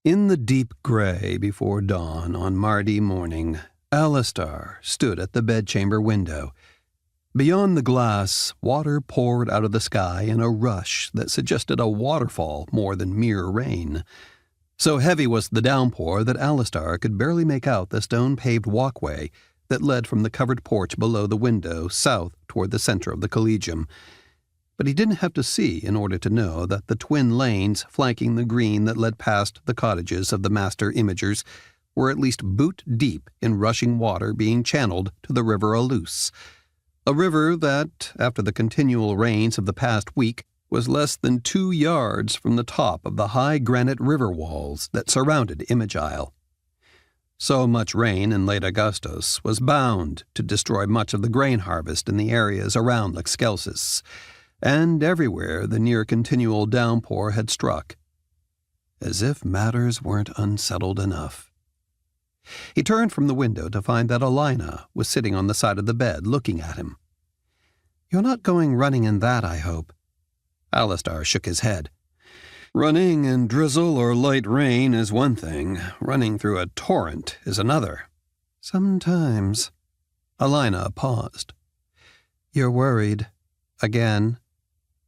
In the deep gray before dawn on Mardi morning, Alastar stood at the bedchamber window. Beyond the glass, water poured out of the sky in a rush that suggested a waterfall more than mere rain. So heavy was the downpour that Alastar could barely make out the stone-paved walkway that led from the covered porch below the window south toward the center of the Collegium. But he didn't have to see in order to know that the twin lanes flanking the green that led past the cottages of the master imagers were at least boot-deep in rushing water being channeled to the river Alus, a river that, after the continual rains of the past week, was less than 2 yards from the top of the high granite river walls that surrounded Image Isle. So much rain in late Augustus was bound to destroy much of the grain harvest in the areas around Lexcelsis, and everywhere the near-continual downpour had struck. As if matters weren't unsettled enough. He turned from the window to find that Alina was sitting on the side of the bed looking at him. "You're not going running in that, I hope." Alastar shook his head. "Running in drizzle or light rain is one thing. Running through a torrent is another." "Sometimes." Alina paused. "You're worried. Again."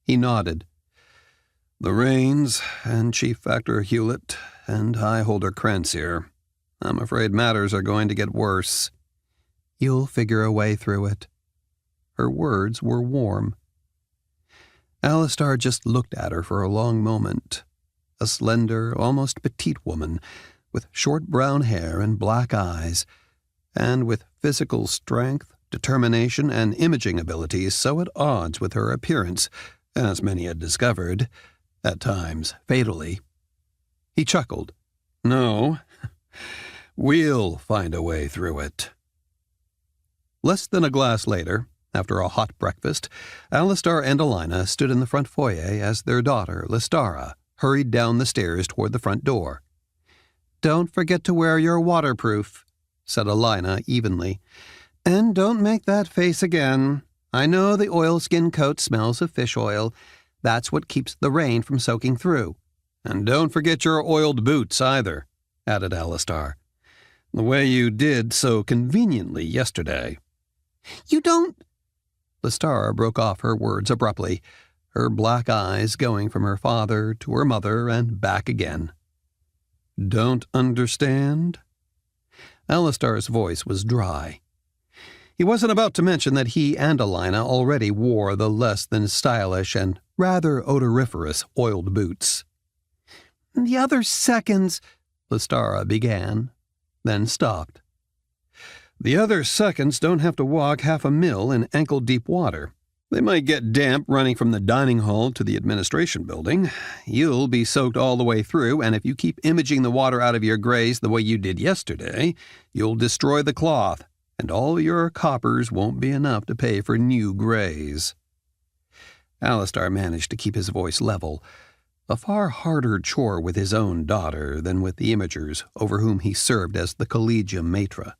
He nodded. "The rains, and Chief Factor Hewlett, and High Holder Krantz here. I'm afraid matters are going to get worse." "You'll figure a way through it." Her words were warm. Alastar just looked at her for a long moment. A slender, almost petite woman, with short brown hair and black eyes, and with physical strength, determination, and imaging abilities so at odds with her appearance, as many had discovered, at times fatally. He chuckled. "No, we'll find a way through it." Less than a glass later, after a hot breakfast, Alastar and Alina stood in the front foyer as their daughter, Listara, hurried down the stairs toward the front door. "Don't forget to wear your waterproof," said Alina evenly. "And don't make that face again. I know the oilskin coat smells of fish oil. That's what keeps the rain from soaking through." "And don't forget your oiled boots, either," added Alastar. "The way you did so conveniently yesterday." "You don't—" Listara broke off her words abruptly, her black eyes going from her father to her mother and back again. "Don't understand?" Alastar's voice was dry. He wasn't about to mention that he and Alina already wore the less than stylish and rather odoriferous oiled boots. "The other seconds," Listara began, then stopped. "The other seconds don't have to walk half a mil in ankle-deep water. They might get damp running from the dining hall to the administration building. You'll be soaked all the way through, and if you keep imaging the water out of your grays the way you did yesterday, you'll destroy the cloth, and all your coppers won't be enough to pay for new grays." Alastar managed to keep his voice level, a far harder chore with his own daughter than with the imagers over whom he served as the Collegium maitre.